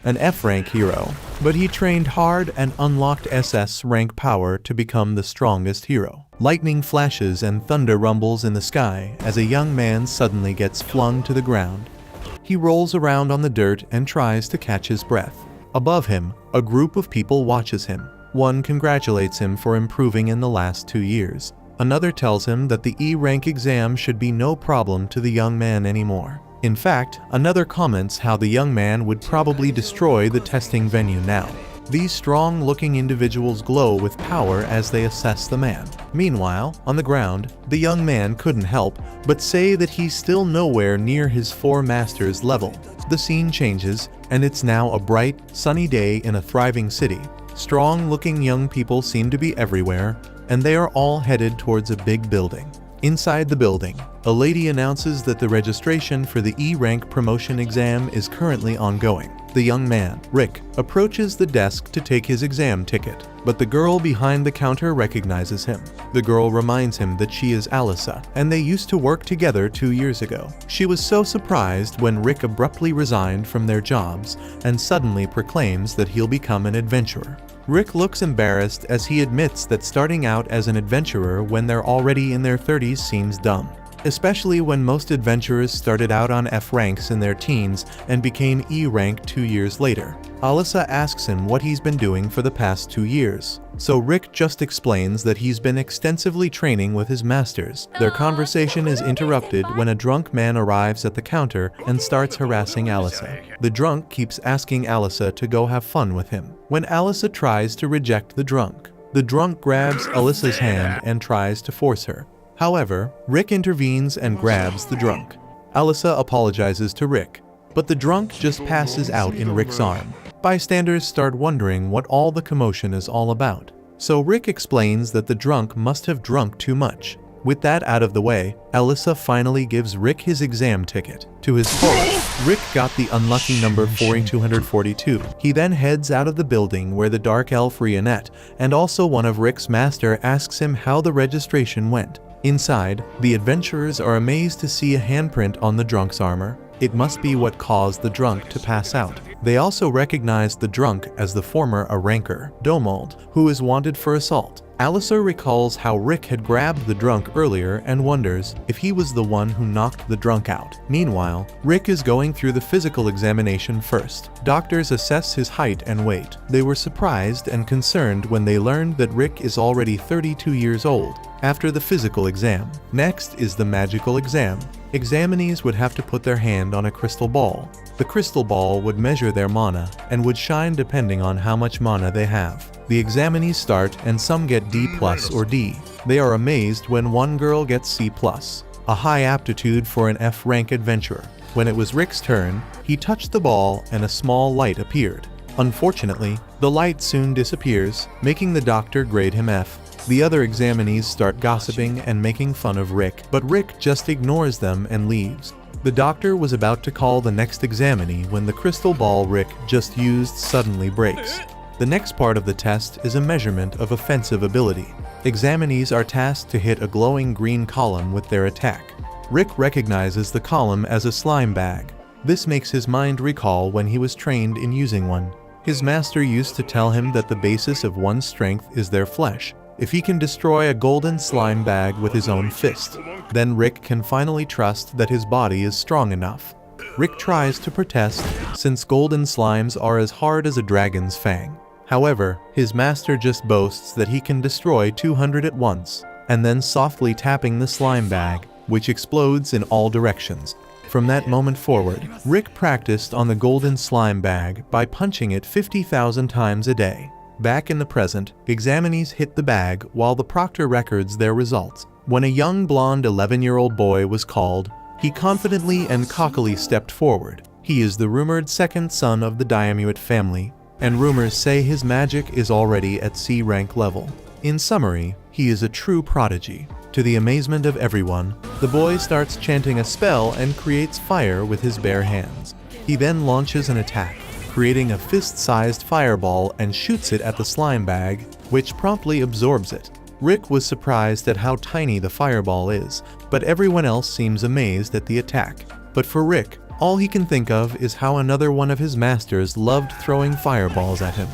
an F-rank hero, but he trained hard and unlocked SS rank power to become the strongest hero. Lightning flashes and thunder rumbles in the sky as a young man suddenly gets flung to the ground. He rolls around on the dirt and tries to catch his breath. Above him, a group of people watches him. One congratulates him for improving in the last 2 years. Another tells him that the E-rank exam should be no problem to the young man anymore. In fact, another comments how the young man would probably destroy the testing venue now. These strong-looking individuals glow with power as they assess the man. Meanwhile, on the ground, the young man couldn't help but say that he's still nowhere near his 4 masters level. The scene changes, and it's now a bright, sunny day in a thriving city. Strong-looking young people seem to be everywhere, and they are all headed towards a big building. Inside the building, a lady announces that the registration for the E-rank promotion exam is currently ongoing. The young man, Rick, approaches the desk to take his exam ticket, but the girl behind the counter recognizes him. The girl reminds him that she is Alyssa, and they used to work together 2 years ago. She was so surprised when Rick abruptly resigned from their jobs and suddenly proclaims that he'll become an adventurer. Rick looks embarrassed as he admits that starting out as an adventurer when they're already in their 30s seems dumb, especially when most adventurers started out on F ranks in their teens and became E rank 2 years later. Alyssa asks him what he's been doing for the past 2 years, so Rick just explains that he's been extensively training with his masters. Their conversation is interrupted when a drunk man arrives at the counter and starts harassing Alyssa. The drunk keeps asking Alyssa to go have fun with him. When Alyssa tries to reject the drunk grabs Alyssa's hand and tries to force her. However, Rick intervenes and grabs the drunk. Alyssa apologizes to Rick, but the drunk just passes out in Rick's arm. Bystanders start wondering what all the commotion is all about, so Rick explains that the drunk must have drunk too much. With that out of the way, Alyssa finally gives Rick his exam ticket. To his horror, Rick got the unlucky number 4242. He then heads out of the building where the dark elf Rionette and also one of Rick's master asks him how the registration went. Inside, the adventurers are amazed to see a handprint on the drunk's armor. It must be what caused the drunk to pass out. They also recognize the drunk as the former A-ranker, Domold, who is wanted for assault. Alyssa recalls how Rick had grabbed the drunk earlier and wonders if he was the one who knocked the drunk out. Meanwhile, Rick is going through the physical examination first. Doctors assess his height and weight. They were surprised and concerned when they learned that Rick is already 32 years old. After the physical exam, next is the magical exam. Examinees would have to put their hand on a crystal ball. The crystal ball would measure their mana and would shine depending on how much mana they have. The examinees start and some get D+ or D. They are amazed when one girl gets C+, a high aptitude for an F-rank adventurer. When it was Rick's turn, he touched the ball and a small light appeared. Unfortunately, the light soon disappears, making the doctor grade him F. The other examinees start gossiping and making fun of Rick, but Rick just ignores them and leaves. The doctor was about to call the next examinee when the crystal ball Rick just used suddenly breaks. The next part of the test is a measurement of offensive ability. Examinees are tasked to hit a glowing green column with their attack. Rick recognizes the column as a slime bag. This makes his mind recall when he was trained in using one. His master used to tell him that the basis of one's strength is their flesh. If he can destroy a golden slime bag with his own fist, then Rick can finally trust that his body is strong enough. Rick tries to protest, since golden slimes are as hard as a dragon's fang. However, his master just boasts that he can destroy 200 at once, and then softly tapping the slime bag, which explodes in all directions. From that moment forward, Rick practiced on the golden slime bag by punching it 50,000 times a day. Back in the present, examinees hit the bag while the proctor records their results. When a young blonde 11-year-old boy was called, he confidently and cockily stepped forward. He is the rumored second son of the Diamuit family, and rumors say his magic is already at C rank level. In summary, he is a true prodigy. To the amazement of everyone, the boy starts chanting a spell and creates fire with his bare hands. He then launches an attack, creating a fist-sized fireball and shoots it at the slime bag, which promptly absorbs it. Rick was surprised at how tiny the fireball is, but everyone else seems amazed at the attack. But for Rick, All he can think of is how another one of his masters loved throwing fireballs at him.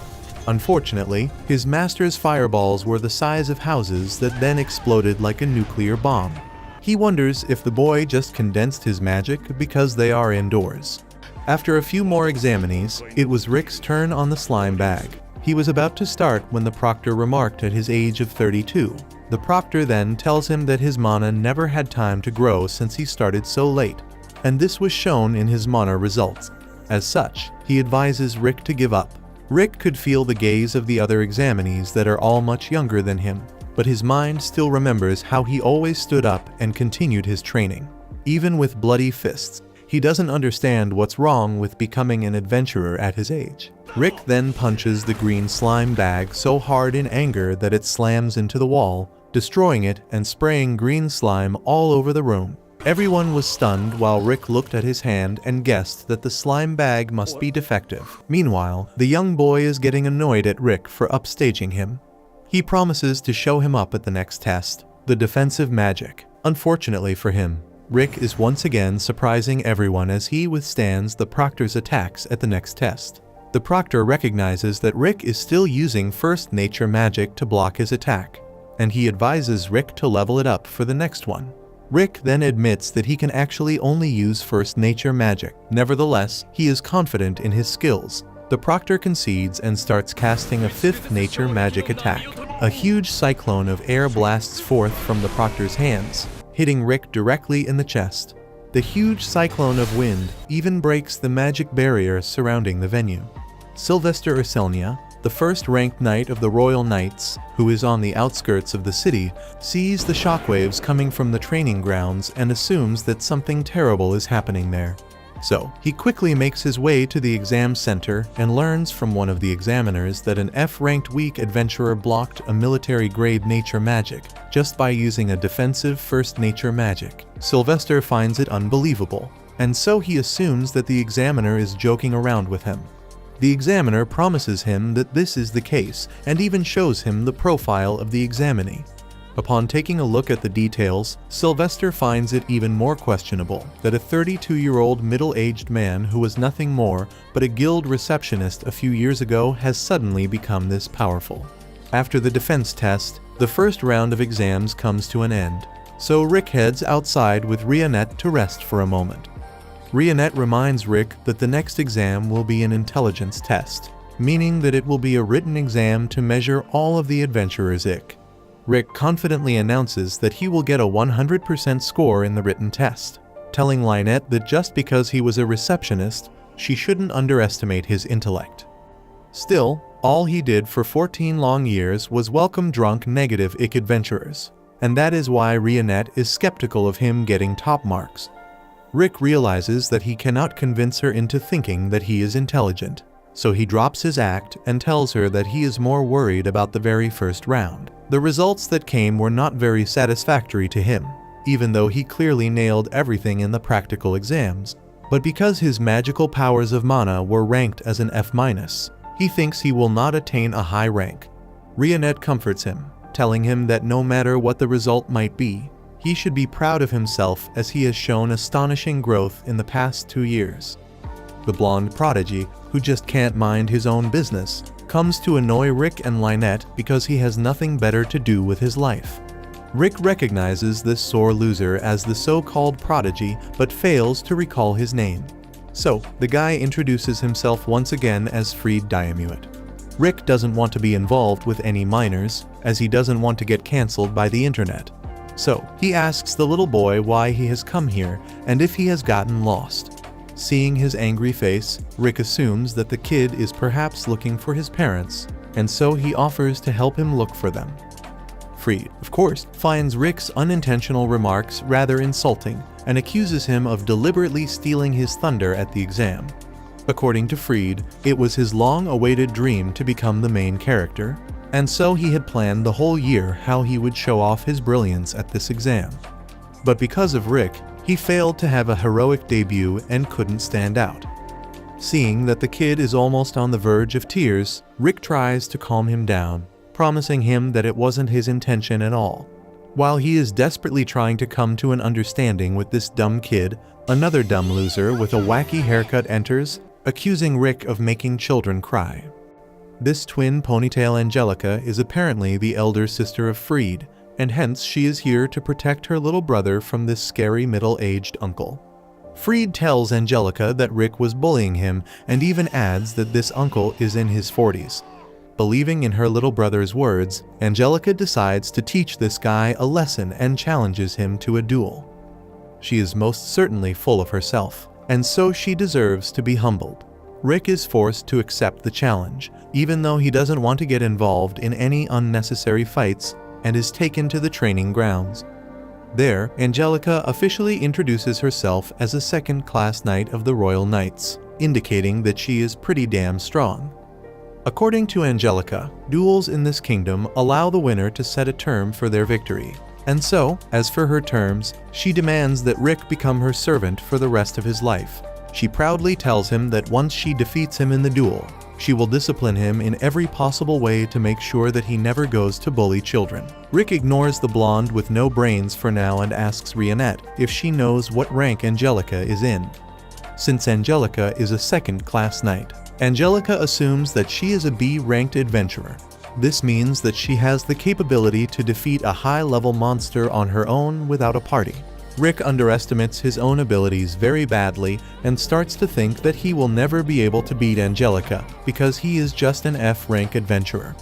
Unfortunately, his master's fireballs were the size of houses that then exploded like a nuclear bomb. He wonders if the boy just condensed his magic because they are indoors. After a few more examinees, it was Rick's turn on the slime bag. He was about to start when the proctor remarked at his age of 32. The proctor then tells him that his mana never had time to grow since he started so late, and this was shown in his mana results. As such, he advises Rick to give up. Rick could feel the gaze of the other examinees that are all much younger than him, but his mind still remembers how he always stood up and continued his training. Even with bloody fists, he doesn't understand what's wrong with becoming an adventurer at his age. Rick then punches the green slime bag so hard in anger that it slams into the wall, destroying it and spraying green slime all over the room. Everyone was stunned while Rick looked at his hand and guessed that the slime bag must be defective. Meanwhile, the young boy is getting annoyed at Rick for upstaging him. He promises to show him up at the next test, the defensive magic. Unfortunately for him, Rick is once again surprising everyone as he withstands the proctor's attacks at the next test. The proctor recognizes that Rick is still using first nature magic to block his attack, and he advises Rick to level it up for the next one. Rick then admits that he can actually only use first nature magic. Nevertheless, he is confident in his skills. The proctor concedes and starts casting a fifth nature magic attack. A huge cyclone of air blasts forth from the proctor's hands, hitting Rick directly in the chest. The huge cyclone of wind even breaks the magic barrier surrounding the venue. Sylvester Urselnia, the first-ranked knight of the Royal Knights, who is on the outskirts of the city, sees the shockwaves coming from the training grounds and assumes that something terrible is happening there. So, he quickly makes his way to the exam center and learns from one of the examiners that an F-ranked weak adventurer blocked a military-grade nature magic just by using a defensive first nature magic. Sylvester finds it unbelievable, and so he assumes that the examiner is joking around with him. The examiner promises him that this is the case and even shows him the profile of the examinee. Upon taking a look at the details, Sylvester finds it even more questionable that a 32-year-old middle-aged man who was nothing more but a guild receptionist a few years ago has suddenly become this powerful. After the defense test, the first round of exams comes to an end, so Rick heads outside with Rionette to rest for a moment. Rionette reminds Rick that the next exam will be an intelligence test, meaning that it will be a written exam to measure all of the adventurer's IQ. Rick confidently announces that he will get a 100% score in the written test, telling Lynette that just because he was a receptionist, she shouldn't underestimate his intellect. Still, all he did for 14 long years was welcome drunk negative IQ adventurers, and that is why Rionette is skeptical of him getting top marks. Rick realizes that he cannot convince her into thinking that he is intelligent, so he drops his act and tells her that he is more worried about the very first round. The results that came were not very satisfactory to him, even though he clearly nailed everything in the practical exams. But because his magical powers of mana were ranked as an F-, he thinks he will not attain a high rank. Rionette comforts him, telling him that no matter what the result might be, he should be proud of himself as he has shown astonishing growth in the past 2 years. The blonde prodigy, who just can't mind his own business, comes to annoy Rick and Lynette because he has nothing better to do with his life. Rick recognizes this sore loser as the so-called prodigy but fails to recall his name. So, the guy introduces himself once again as Freed Diamuit. Rick doesn't want to be involved with any minors, as he doesn't want to get cancelled by the internet. So, he asks the little boy why he has come here and if he has gotten lost. Seeing his angry face, Rick assumes that the kid is perhaps looking for his parents, and so he offers to help him look for them. Freed, of course, finds Rick's unintentional remarks rather insulting and accuses him of deliberately stealing his thunder at the exam. According to Freed, it was his long-awaited dream to become the main character, and so he had planned the whole year how he would show off his brilliance at this exam. But because of Rick, he failed to have a heroic debut and couldn't stand out. Seeing that the kid is almost on the verge of tears, Rick tries to calm him down, promising him that it wasn't his intention at all. While he is desperately trying to come to an understanding with this dumb kid, another dumb loser with a wacky haircut enters, accusing Rick of making children cry. This twin ponytail Angelica is apparently the elder sister of Freed, and hence she is here to protect her little brother from this scary middle-aged uncle. Freed tells Angelica that Rick was bullying him and even adds that this uncle is in his 40s. Believing in her little brother's words, Angelica decides to teach this guy a lesson and challenges him to a duel. She is most certainly full of herself, and so she deserves to be humbled. Rick is forced to accept the challenge, even though he doesn't want to get involved in any unnecessary fights, and is taken to the training grounds. There, Angelica officially introduces herself as a second-class knight of the Royal Knights, indicating that she is pretty damn strong. According to Angelica, duels in this kingdom allow the winner to set a term for their victory, and so, as for her terms, she demands that Rick become her servant for the rest of his life. She proudly tells him that once she defeats him in the duel, she will discipline him in every possible way to make sure that he never goes to bully children. Rick ignores the blonde with no brains for now and asks Rionette if she knows what rank Angelica is in. Since Angelica is a second-class knight, Angelica assumes that she is a B-ranked adventurer. This means that she has the capability to defeat a high-level monster on her own without a party. Rick underestimates his own abilities very badly and starts to think that he will never be able to beat Angelica because he is just an F-rank adventurer.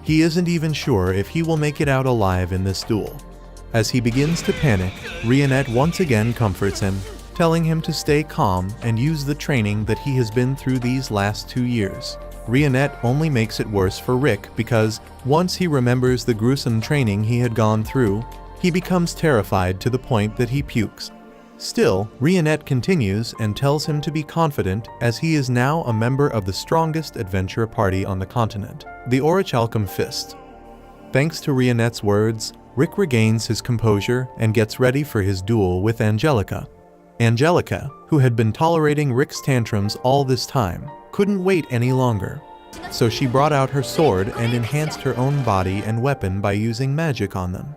He isn't even sure if he will make it out alive in this duel. As he begins to panic, Rionette once again comforts him, telling him to stay calm and use the training that he has been through these last 2 years. Rionette only makes it worse for Rick because, once he remembers the gruesome training he had gone through, he becomes terrified to the point that he pukes. Still, Rionette continues and tells him to be confident as he is now a member of the strongest adventure party on the continent, the Orichalcum Fist. Thanks to Rionette's words, Rick regains his composure and gets ready for his duel with Angelica. Angelica, who had been tolerating Rick's tantrums all this time, couldn't wait any longer. So she brought out her sword and enhanced her own body and weapon by using magic on them.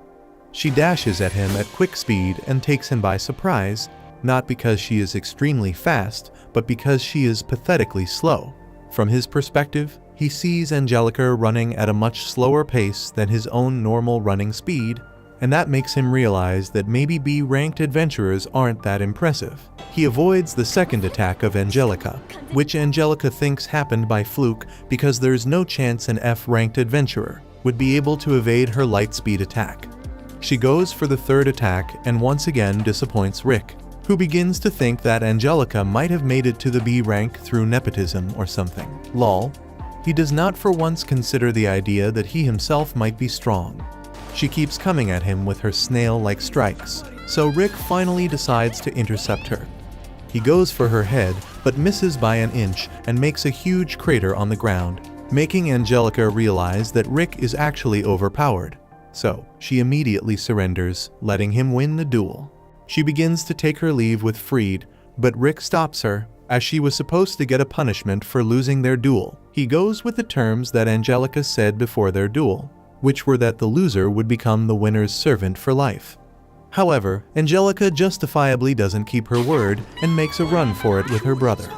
She dashes at him at quick speed and takes him by surprise, not because she is extremely fast, but because she is pathetically slow. From his perspective, he sees Angelica running at a much slower pace than his own normal running speed, and that makes him realize that maybe B-ranked adventurers aren't that impressive. He avoids the second attack of Angelica, which Angelica thinks happened by fluke because there's no chance an F-ranked adventurer would be able to evade her light speed attack. She goes for the third attack and once again disappoints Rick, who begins to think that Angelica might have made it to the B rank through nepotism or something. Lol. He does not for once consider the idea that he himself might be strong. She keeps coming at him with her snail-like strikes, so Rick finally decides to intercept her. He goes for her head, but misses by an inch and makes a huge crater on the ground, making Angelica realize that Rick is actually overpowered. So, she immediately surrenders, letting him win the duel. She begins to take her leave with Freed, but Rick stops her, as she was supposed to get a punishment for losing their duel. He goes with the terms that Angelica said before their duel, which were that the loser would become the winner's servant for life. However, Angelica justifiably doesn't keep her word and makes a run for it with her brother.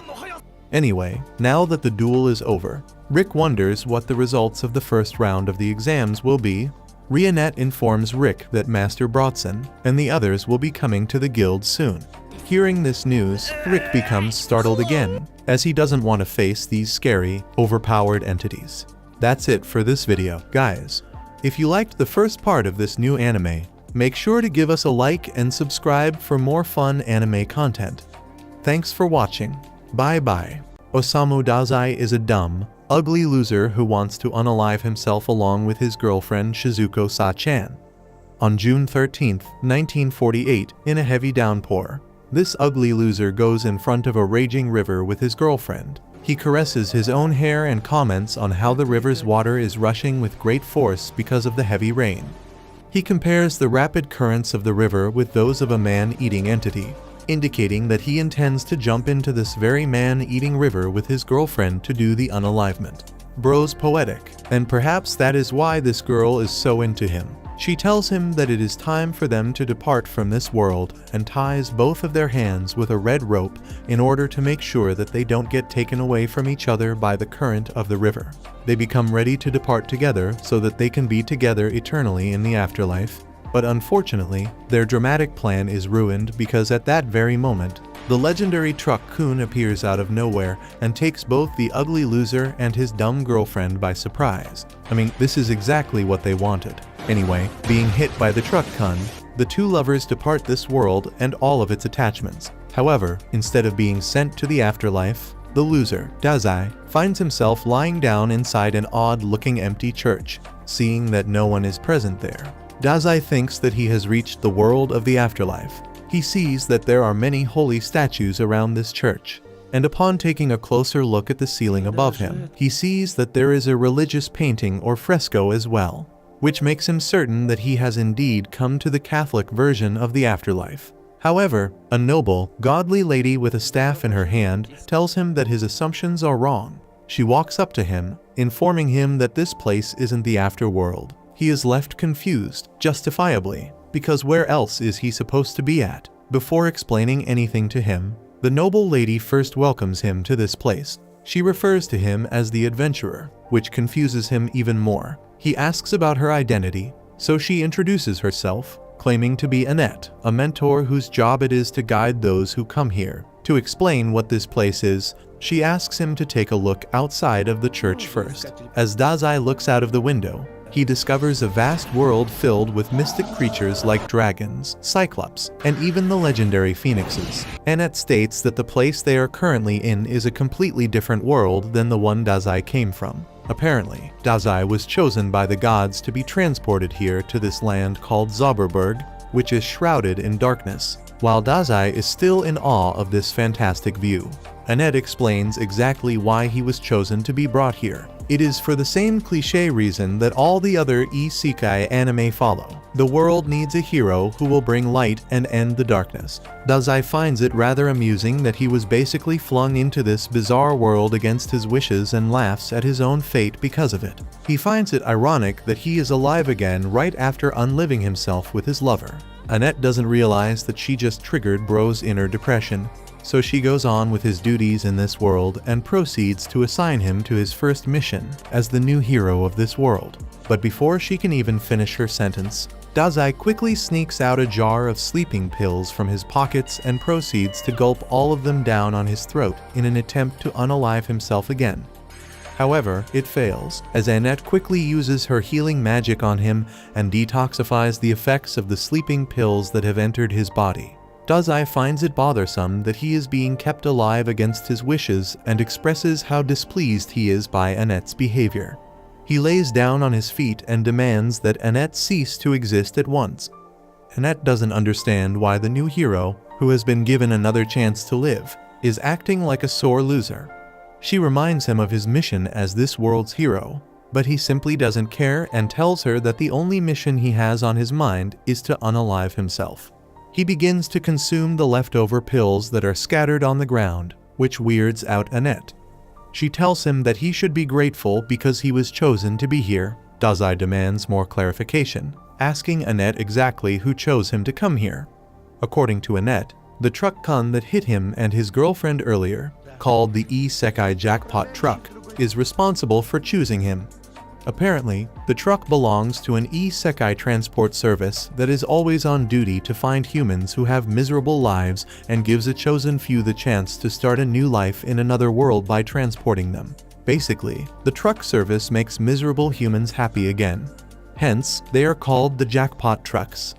Anyway, now that the duel is over, Rick wonders what the results of the first round of the exams will be. Rionette informs Rick that Master Bronson and the others will be coming to the guild soon. Hearing this news, Rick becomes startled again, as he doesn't want to face these scary, overpowered entities. That's it for this video, guys. If you liked the first part of this new anime, make sure to give us a like and subscribe for more fun anime content. Thanks for watching. Bye bye. Osamu Dazai is a dumb, ugly loser who wants to unalive himself along with his girlfriend Shizuko Sa-chan. On June 13, 1948, in a heavy downpour, this ugly loser goes in front of a raging river with his girlfriend. He caresses his own hair and comments on how the river's water is rushing with great force because of the heavy rain. He compares the rapid currents of the river with those of a man-eating entity, indicating that he intends to jump into this very man-eating river with his girlfriend to do the unalivement. Bro's poetic, and perhaps that is why this girl is so into him. She tells him that it is time for them to depart from this world and ties both of their hands with a red rope in order to make sure that they don't get taken away from each other by the current of the river. They become ready to depart together so that they can be together eternally in the afterlife. But unfortunately, their dramatic plan is ruined because at that very moment, the legendary Truck-kun appears out of nowhere and takes both the ugly loser and his dumb girlfriend by surprise. I mean, this is exactly what they wanted. Anyway, being hit by the Truck-kun, the two lovers depart this world and all of its attachments. However, instead of being sent to the afterlife, the loser, Dazai, finds himself lying down inside an odd-looking empty church, seeing that no one is present there. Dazai thinks that he has reached the world of the afterlife. He sees that there are many holy statues around this church, and upon taking a closer look at the ceiling above him, he sees that there is a religious painting or fresco as well, which makes him certain that he has indeed come to the Catholic version of the afterlife. However, a noble, godly lady with a staff in her hand tells him that his assumptions are wrong. She walks up to him, informing him that this place isn't the afterworld. He is left confused, justifiably, because where else is he supposed to be at? Before explaining anything to him, the noble lady first welcomes him to this place. She refers to him as the adventurer, which confuses him even more. He asks about her identity, so she introduces herself, claiming to be Annette, a mentor whose job it is to guide those who come here. To explain what this place is, she asks him to take a look outside of the church first. As Dazai looks out of the window, he discovers a vast world filled with mystic creatures like dragons, cyclops, and even the legendary phoenixes. Annette states that the place they are currently in is a completely different world than the one Dazai came from. Apparently, Dazai was chosen by the gods to be transported here to this land called Zauberberg, which is shrouded in darkness, while Dazai is still in awe of this fantastic view. Annette explains exactly why he was chosen to be brought here. It is for the same cliché reason that all the other isekai anime follow. The world needs a hero who will bring light and end the darkness. Dazai finds it rather amusing that he was basically flung into this bizarre world against his wishes and laughs at his own fate because of it. He finds it ironic that he is alive again right after unliving himself with his lover. Annette doesn't realize that she just triggered Bro's inner depression, so she goes on with his duties in this world and proceeds to assign him to his first mission as the new hero of this world. But before she can even finish her sentence, Dazai quickly sneaks out a jar of sleeping pills from his pockets and proceeds to gulp all of them down on his throat in an attempt to unalive himself again. However, it fails, as Annette quickly uses her healing magic on him and detoxifies the effects of the sleeping pills that have entered his body. Dazai finds it bothersome that he is being kept alive against his wishes and expresses how displeased he is by Annette's behavior. He lays down on his feet and demands that Annette cease to exist at once. Annette doesn't understand why the new hero, who has been given another chance to live, is acting like a sore loser. She reminds him of his mission as this world's hero, but he simply doesn't care and tells her that the only mission he has on his mind is to unalive himself. He begins to consume the leftover pills that are scattered on the ground, which weirds out Annette. She tells him that he should be grateful because he was chosen to be here. Dazai demands more clarification, asking Annette exactly who chose him to come here. According to Annette, the Truck-kun that hit him and his girlfriend earlier, called the Isekai Jackpot Truck, is responsible for choosing him. Apparently, the truck belongs to an isekai transport service that is always on duty to find humans who have miserable lives and gives a chosen few the chance to start a new life in another world by transporting them. Basically, the truck service makes miserable humans happy again. Hence, they are called the Jackpot Trucks.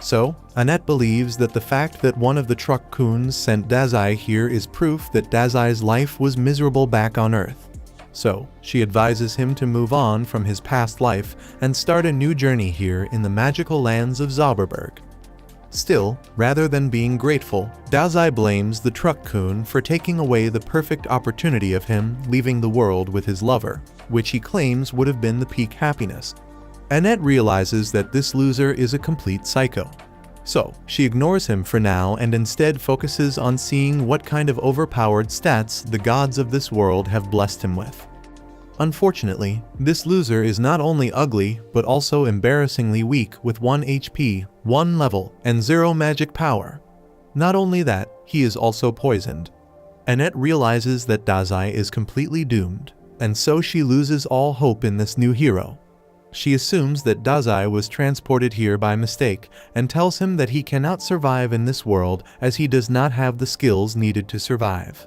So, Annette believes that the fact that one of the Truck-kuns sent Dazai here is proof that Dazai's life was miserable back on Earth. So, she advises him to move on from his past life and start a new journey here in the magical lands of Zauberberg. Still, rather than being grateful, Dazai blames the Truck-kun for taking away the perfect opportunity of him leaving the world with his lover, which he claims would have been the peak happiness. Annette realizes that this loser is a complete psycho. So, she ignores him for now and instead focuses on seeing what kind of overpowered stats the gods of this world have blessed him with. Unfortunately, this loser is not only ugly but also embarrassingly weak with 1 HP, 1 level, and 0 magic power. Not only that, he is also poisoned. Annette realizes that Dazai is completely doomed, and so she loses all hope in this new hero. She assumes that Dazai was transported here by mistake and tells him that he cannot survive in this world as he does not have the skills needed to survive.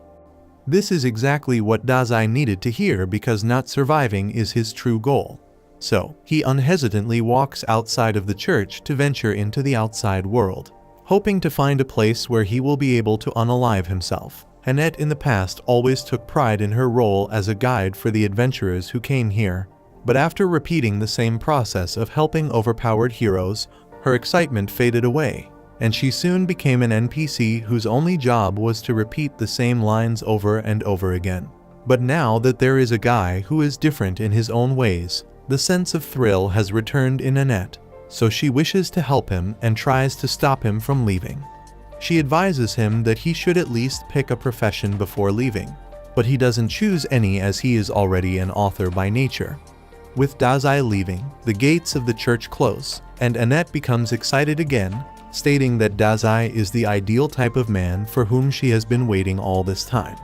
This is exactly what Dazai needed to hear because not surviving is his true goal. So, he unhesitantly walks outside of the church to venture into the outside world, hoping to find a place where he will be able to unalive himself. Annette in the past always took pride in her role as a guide for the adventurers who came here, but after repeating the same process of helping overpowered heroes, her excitement faded away, and she soon became an NPC whose only job was to repeat the same lines over and over again. But now that there is a guy who is different in his own ways, the sense of thrill has returned in Annette, so she wishes to help him and tries to stop him from leaving. She advises him that he should at least pick a profession before leaving, but he doesn't choose any as he is already an author by nature. With Dazai leaving, the gates of the church close, and Annette becomes excited again, stating that Dazai is the ideal type of man for whom she has been waiting all this time.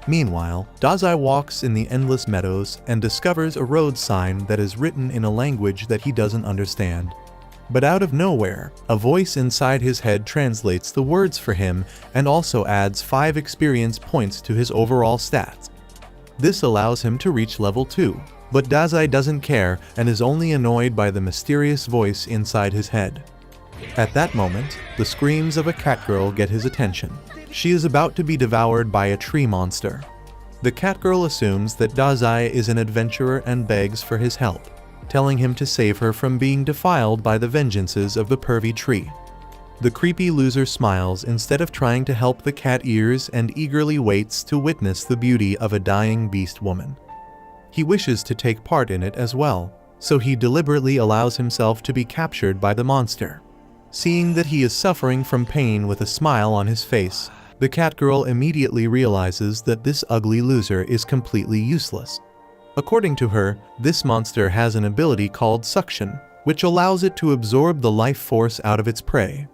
Meanwhile, Dazai walks in the endless meadows and discovers a road sign that is written in a language that he doesn't understand. But out of nowhere, a voice inside his head translates the words for him and also adds 5 experience points to his overall stats. This allows him to reach level 2, but Dazai doesn't care and is only annoyed by the mysterious voice inside his head. At that moment, the screams of a catgirl get his attention. She is about to be devoured by a tree monster. The catgirl assumes that Dazai is an adventurer and begs for his help, telling him to save her from being defiled by the vengeances of the pervy tree. The creepy loser smiles instead of trying to help the cat ears and eagerly waits to witness the beauty of a dying beast woman. He wishes to take part in it as well, so he deliberately allows himself to be captured by the monster. Seeing that he is suffering from pain with a smile on his face, the catgirl immediately realizes that this ugly loser is completely useless. According to her, this monster has an ability called suction, which allows it to absorb the life force out of its prey.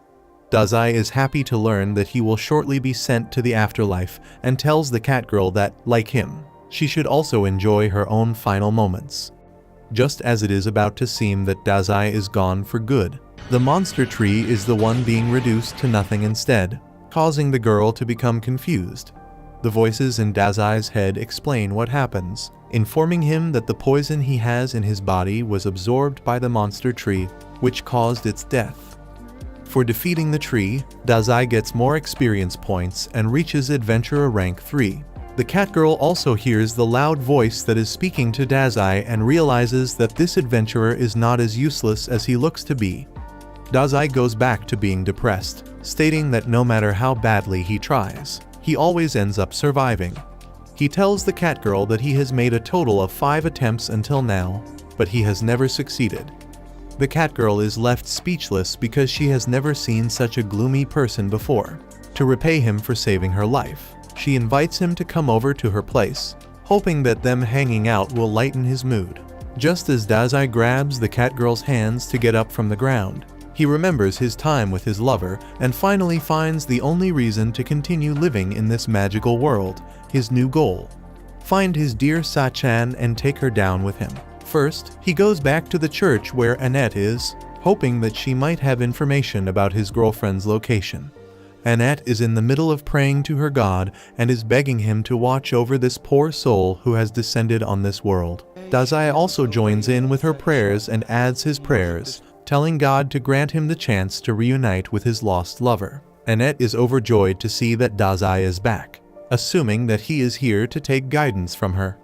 Dazai is happy to learn that he will shortly be sent to the afterlife and tells the catgirl that, like him, she should also enjoy her own final moments. Just as it is about to seem that Dazai is gone for good, the monster tree is the one being reduced to nothing instead, causing the girl to become confused. The voices in Dazai's head explain what happens, informing him that the poison he has in his body was absorbed by the monster tree, which caused its death. For defeating the tree, Dazai gets more experience points and reaches Adventurer rank 3. The catgirl also hears the loud voice that is speaking to Dazai and realizes that this adventurer is not as useless as he looks to be. Dazai goes back to being depressed, stating that no matter how badly he tries, he always ends up surviving. He tells the catgirl that he has made a total of 5 attempts until now, but he has never succeeded. The catgirl is left speechless because she has never seen such a gloomy person before. To repay him for saving her life, she invites him to come over to her place, hoping that them hanging out will lighten his mood. Just as Dazai grabs the catgirl's hands to get up from the ground, he remembers his time with his lover and finally finds the only reason to continue living in this magical world, his new goal. Find his dear Sa-chan and take her down with him. First, he goes back to the church where Annette is, hoping that she might have information about his girlfriend's location. Annette is in the middle of praying to her god and is begging him to watch over this poor soul who has descended on this world. Dazai also joins in with her prayers and adds his prayers, telling God to grant him the chance to reunite with his lost lover. Annette is overjoyed to see that Dazai is back, assuming that he is here to take guidance from her.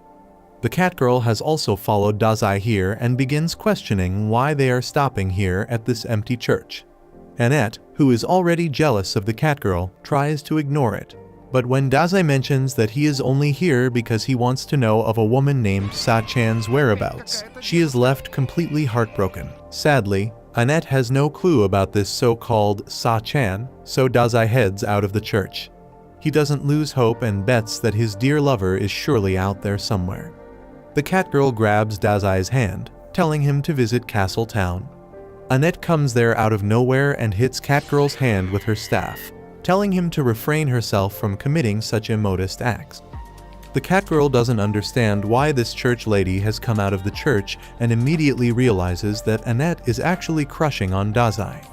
The catgirl has also followed Dazai here and begins questioning why they are stopping here at this empty church. Annette, who is already jealous of the catgirl, tries to ignore it. But when Dazai mentions that he is only here because he wants to know of a woman named Sa-chan's whereabouts, she is left completely heartbroken. Sadly, Annette has no clue about this so-called Sa-chan, so Dazai heads out of the church. He doesn't lose hope and bets that his dear lover is surely out there somewhere. The Catgirl grabs Dazai's hand, telling him to visit Castle Town. Annette comes there out of nowhere and hits Catgirl's hand with her staff, telling him to refrain herself from committing such immodest acts. The Catgirl doesn't understand why this church lady has come out of the church and immediately realizes that Annette is actually crushing on Dazai.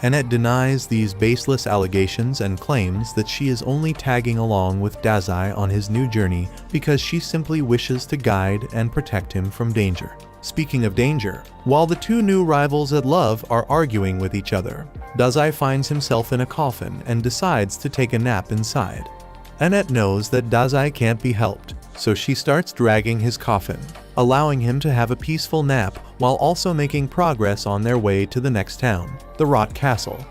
Annette denies these baseless allegations and claims that she is only tagging along with Dazai on his new journey because she simply wishes to guide and protect him from danger. Speaking of danger, while the two new rivals at love are arguing with each other, Dazai finds himself in a coffin and decides to take a nap inside. Annette knows that Dazai can't be helped, so she starts dragging his coffin, allowing him to have a peaceful nap while also making progress on their way to the next town, the Rot Castle.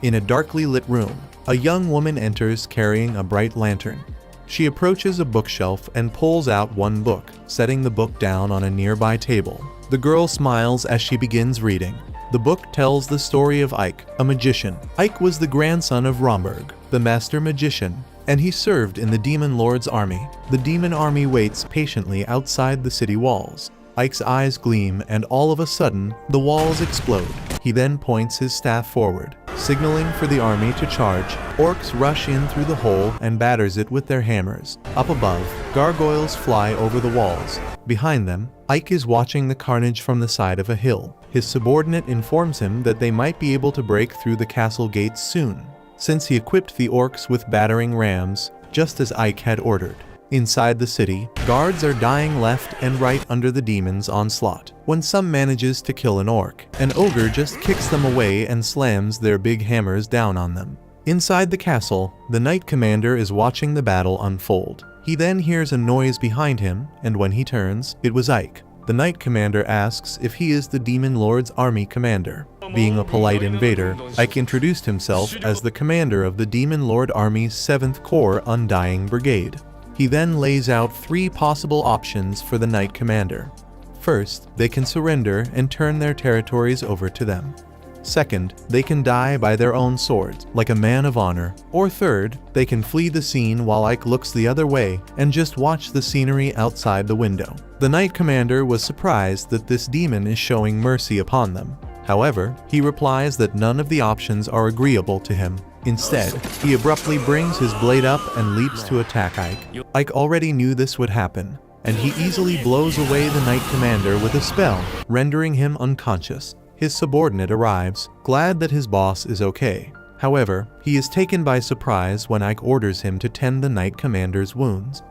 In a darkly lit room, a young woman enters carrying a bright lantern. She approaches a bookshelf and pulls out one book, setting the book down on a nearby table. The girl smiles as she begins reading. The book tells the story of Ike, a magician. Ike was the grandson of Romberg, the master magician, and he served in the Demon Lord's army. The demon army waits patiently outside the city walls. Ike's eyes gleam and all of a sudden, the walls explode. He then points his staff forward, signaling for the army to charge. Orcs rush in through the hole and batters it with their hammers. Up above, gargoyles fly over the walls. Behind them, Ike is watching the carnage from the side of a hill. His subordinate informs him that they might be able to break through the castle gates soon, since he equipped the orcs with battering rams, just as Ike had ordered. Inside the city, guards are dying left and right under the demon's onslaught. When some manages to kill an orc, an ogre just kicks them away and slams their big hammers down on them. Inside the castle, the Knight Commander is watching the battle unfold. He then hears a noise behind him, and when he turns, it was Ike. The Knight Commander asks if he is the Demon Lord's army commander. Being a polite invader, Ike introduced himself as the commander of the Demon Lord Army's 7th Corps Undying Brigade. He then lays out 3 possible options for the Knight Commander. First, they can surrender and turn their territories over to them. Second, they can die by their own swords, like a man of honor. Or third, they can flee the scene while Ike looks the other way and just watch the scenery outside the window. The Knight Commander was surprised that this demon is showing mercy upon them. However, he replies that none of the options are agreeable to him. Instead, he abruptly brings his blade up and leaps to attack Ike. Ike already knew this would happen, and he easily blows away the Knight Commander with a spell, rendering him unconscious. His subordinate arrives, glad that his boss is okay. However, he is taken by surprise when Ike orders him to tend the Knight Commander's wounds.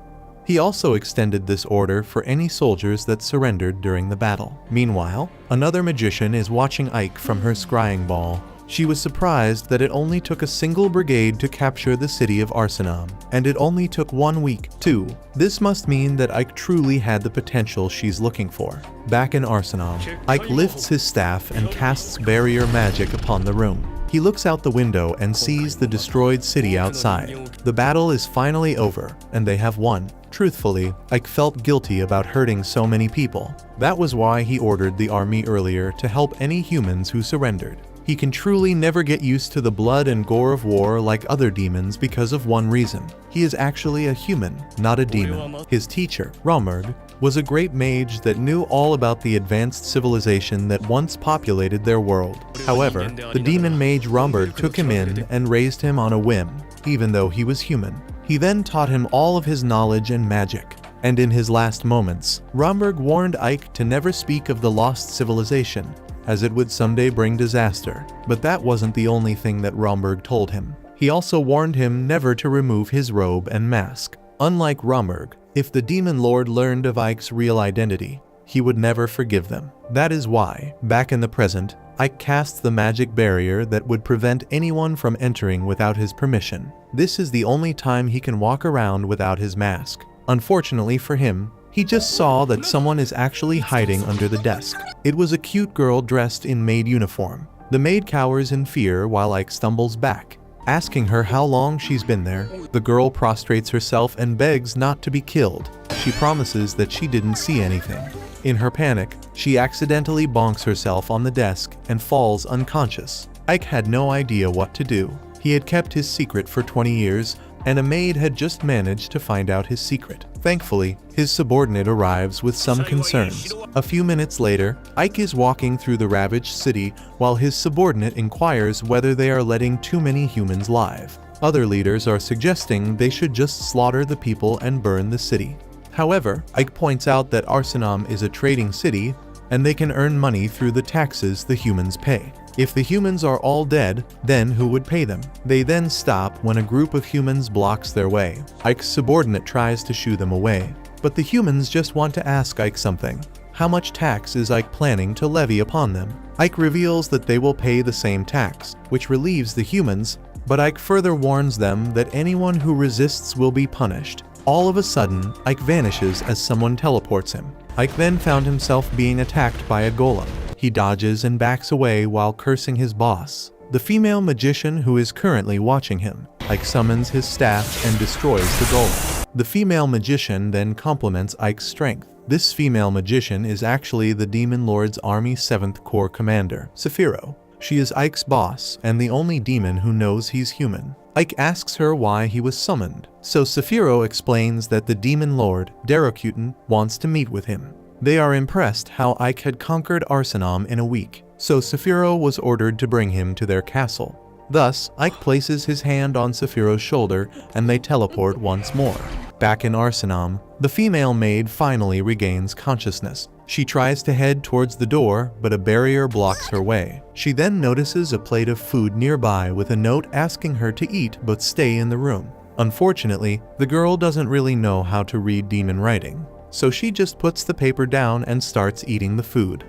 He also extended this order for any soldiers that surrendered during the battle. Meanwhile, another magician is watching Ike from her scrying ball. She was surprised that it only took a single brigade to capture the city of Arsenam, and it only took 1 week, too. This must mean that Ike truly had the potential she's looking for. Back in Arsenam, Ike lifts his staff and casts barrier magic upon the room. He looks out the window and sees the destroyed city outside. The battle is finally over, and they have won. Truthfully, Ike felt guilty about hurting so many people. That was why he ordered the army earlier to help any humans who surrendered. He can truly never get used to the blood and gore of war like other demons because of one reason. He is actually a human, not a demon. His teacher, Romberg, was a great mage that knew all about the advanced civilization that once populated their world. However, the demon mage Romberg took him in and raised him on a whim, even though he was human. He then taught him all of his knowledge and magic. And in his last moments, Romberg warned Ike to never speak of the lost civilization, as it would someday bring disaster. But that wasn't the only thing that Romberg told him. He also warned him never to remove his robe and mask. Unlike Romberg, if the Demon Lord learned of Ike's real identity, he would never forgive them. That is why, back in the present, Ike casts the magic barrier that would prevent anyone from entering without his permission. This is the only time he can walk around without his mask. Unfortunately for him, he just saw that someone is actually hiding under the desk. It was a cute girl dressed in maid uniform. The maid cowers in fear while Ike stumbles back, asking her how long she's been there. The girl prostrates herself and begs not to be killed. She promises that she didn't see anything. In her panic, she accidentally bonks herself on the desk and falls unconscious. Ike had no idea what to do. He had kept his secret for 20 years, and a maid had just managed to find out his secret. Thankfully, his subordinate arrives with some concerns. A few minutes later, Ike is walking through the ravaged city while his subordinate inquires whether they are letting too many humans live. Other leaders are suggesting they should just slaughter the people and burn the city. However, Ike points out that Arsenam is a trading city and they can earn money through the taxes the humans pay. If the humans are all dead, then who would pay them? They then stop when a group of humans blocks their way. Ike's subordinate tries to shoo them away, but the humans just want to ask Ike something. How much tax is Ike planning to levy upon them? Ike reveals that they will pay the same tax, which relieves the humans, but Ike further warns them that anyone who resists will be punished. All of a sudden, Ike vanishes as someone teleports him. Ike then found himself being attacked by a golem. He dodges and backs away while cursing his boss, the female magician who is currently watching him. Ike summons his staff and destroys the golem. The female magician then compliments Ike's strength. This female magician is actually the Demon Lord's Army 7th Corps commander, Saphiro. She is Ike's boss and the only demon who knows he's human. Ike asks her why he was summoned, so Saphiro explains that the Demon Lord, Darukuten, wants to meet with him. They are impressed how Ike had conquered Arsenam in a week, so Saphiro was ordered to bring him to their castle. Thus, Ike places his hand on Saphiro's shoulder and they teleport once more. Back in Arsenam, the female maid finally regains consciousness. She tries to head towards the door, but a barrier blocks her way. She then notices a plate of food nearby with a note asking her to eat but stay in the room. Unfortunately, the girl doesn't really know how to read demon writing, so she just puts the paper down and starts eating the food.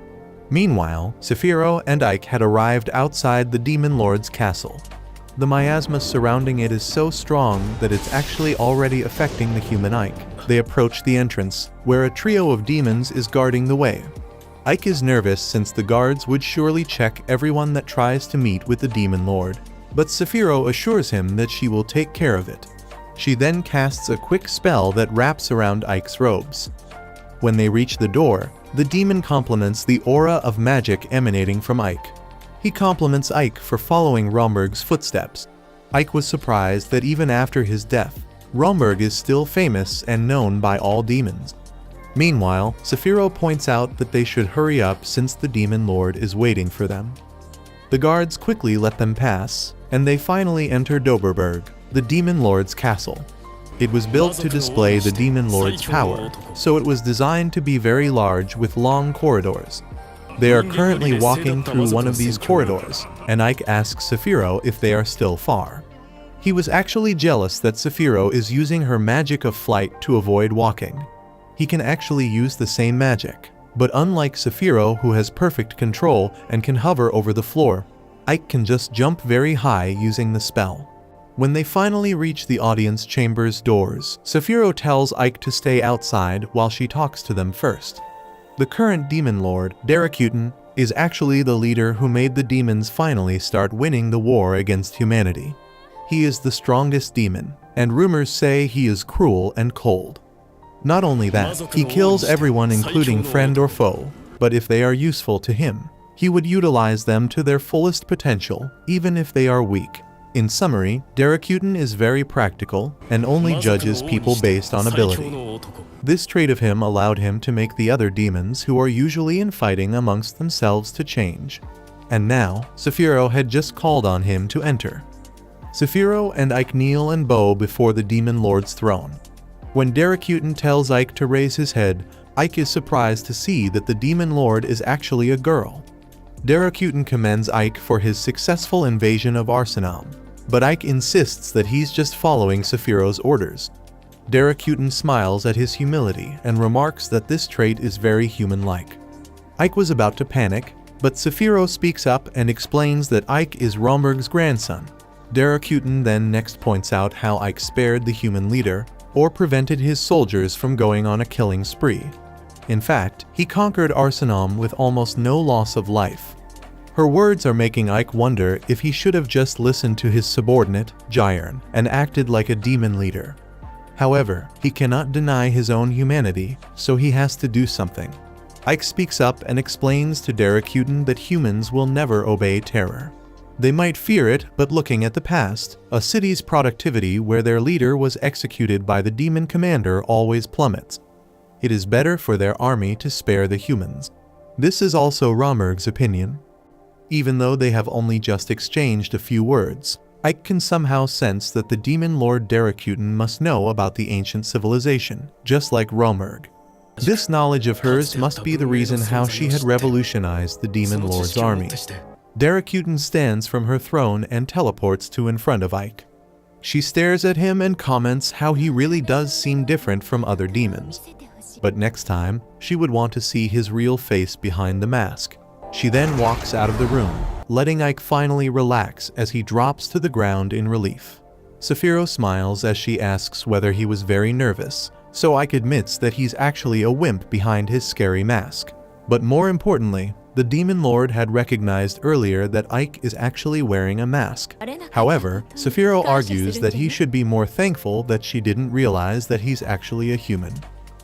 Meanwhile, Saphiro and Ike had arrived outside the Demon Lord's castle. The miasma surrounding it is so strong that it's actually already affecting the human Ike. They approach the entrance, where a trio of demons is guarding the way. Ike is nervous since the guards would surely check everyone that tries to meet with the Demon Lord, but Saphiro assures him that she will take care of it. She then casts a quick spell that wraps around Ike's robes. When they reach the door, the demon compliments the aura of magic emanating from Ike. He compliments Ike for following Romberg's footsteps. Ike was surprised that even after his death, Romberg is still famous and known by all demons. Meanwhile, Saphiro points out that they should hurry up since the Demon Lord is waiting for them. The guards quickly let them pass, and they finally enter Doberberg, the Demon Lord's castle. It was built to display the Demon Lord's power, so it was designed to be very large with long corridors. They are currently walking through one of these corridors, and Ike asks Saphiro if they are still far. He was actually jealous that Saphiro is using her magic of flight to avoid walking. He can actually use the same magic, but unlike Saphiro, who has perfect control and can hover over the floor, Ike can just jump very high using the spell. When they finally reach the audience chamber's doors, Saphiro tells Ike to stay outside while she talks to them first. The current Demon Lord, Darukuten, is actually the leader who made the demons finally start winning the war against humanity. He is the strongest demon, and rumors say he is cruel and cold. Not only that, he kills everyone including friend or foe, but if they are useful to him, he would utilize them to their fullest potential, even if they are weak. In summary, Darukuten is very practical and only judges people based on ability. This trait of him allowed him to make the other demons who are usually infighting amongst themselves to change. And now, Saphiro had just called on him to enter. Saphiro and Ike kneel and bow before the Demon Lord's throne. When Darukuten tells Ike to raise his head, Ike is surprised to see that the Demon Lord is actually a girl. Darukuten commends Ike for his successful invasion of Arsenam, but Ike insists that he's just following Saphiro's orders. Darukuten smiles at his humility and remarks that this trait is very human-like. Ike was about to panic, but Saphiro speaks up and explains that Ike is Romberg's grandson. Darukuten then next points out how Ike spared the human leader, or prevented his soldiers from going on a killing spree. In fact, he conquered Arsenam with almost no loss of life. Her words are making Ike wonder if he should have just listened to his subordinate, Jyrn, and acted like a demon leader. However, he cannot deny his own humanity, so he has to do something. Ike speaks up and explains to Darukuten that humans will never obey terror. They might fear it, but looking at the past, a city's productivity where their leader was executed by the demon commander always plummets. It is better for their army to spare the humans. This is also Romurg's opinion. Even though they have only just exchanged a few words, Ike can somehow sense that the demon lord Daracuten must know about the ancient civilization, just like Romurg. This knowledge of hers must be the reason how she had revolutionized the demon lord's army. Daracuten stands from her throne and teleports to in front of Ike. She stares at him and comments how he really does seem different from other demons. But next time, she would want to see his real face behind the mask. She then walks out of the room, letting Ike finally relax as he drops to the ground in relief. Saphiro smiles as she asks whether he was very nervous, so Ike admits that he's actually a wimp behind his scary mask. But more importantly, the demon lord had recognized earlier that Ike is actually wearing a mask. However, Saphiro argues that he should be more thankful that she didn't realize that he's actually a human.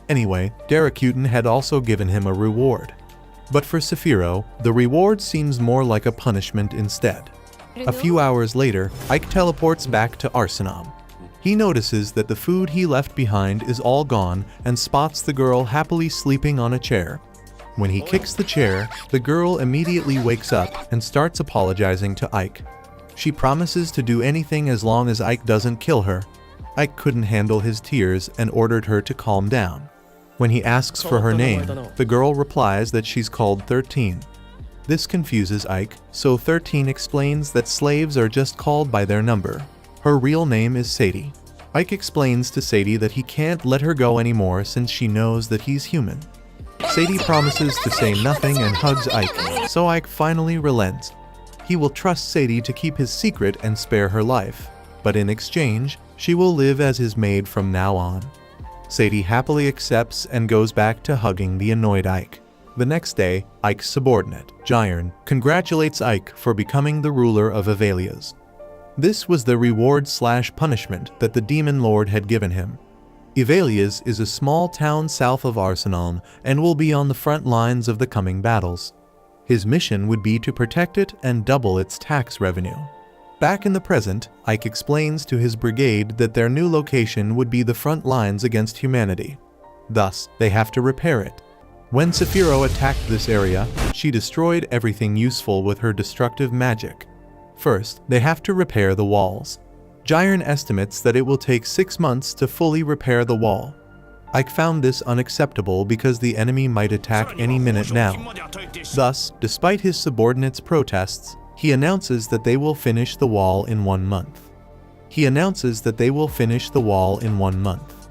Anyway, Daracuten had also given him a reward. But for Saphiro, the reward seems more like a punishment instead. A few hours later, Ike teleports back to Arsenam. He notices that the food he left behind is all gone and spots the girl happily sleeping on a chair. When he kicks the chair, the girl immediately wakes up and starts apologizing to Ike. She promises to do anything as long as Ike doesn't kill her. Ike couldn't handle his tears and ordered her to calm down. When he asks for her name, the girl replies that she's called 13. This confuses Ike, so 13 explains that slaves are just called by their number. Her real name is Sadie. Ike explains to Sadie that he can't let her go anymore since she knows that he's human. Sadie promises to say nothing and hugs Ike, so Ike finally relents. He will trust Sadie to keep his secret and spare her life, but in exchange, she will live as his maid from now on. Sadie happily accepts and goes back to hugging the annoyed Ike. The next day, Ike's subordinate, Jyrn, congratulates Ike for becoming the ruler of Avelias. This was the reward/punishment that the demon lord had given him. Avelias is a small town south of Arsenal and will be on the front lines of the coming battles. His mission would be to protect it and double its tax revenue. Back in the present, Ike explains to his brigade that their new location would be the front lines against humanity. Thus, they have to repair it. When Saphiro attacked this area, she destroyed everything useful with her destructive magic. First, they have to repair the walls. Jyrn estimates that it will take 6 months to fully repair the wall. Ike found this unacceptable because the enemy might attack any minute now. Thus, despite his subordinates' protests, he announces that they will finish the wall in 1 month.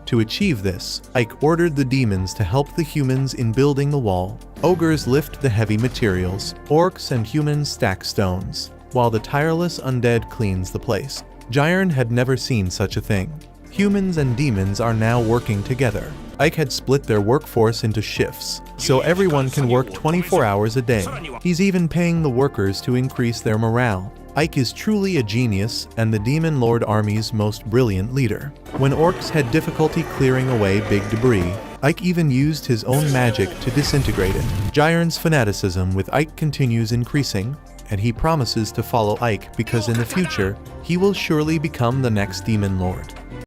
To achieve this, Ike ordered the demons to help the humans in building the wall. Ogres lift the heavy materials, orcs and humans stack stones, while the tireless undead cleans the place. Jyrn had never seen such a thing. Humans and demons are now working together. Ike had split their workforce into shifts, so everyone can work 24 hours a day. He's even paying the workers to increase their morale. Ike is truly a genius and the Demon Lord army's most brilliant leader. When orcs had difficulty clearing away big debris, Ike even used his own magic to disintegrate it. Jyrn's fanaticism with Ike continues increasing, and he promises to follow Ike because in the future, he will surely become the next Demon Lord.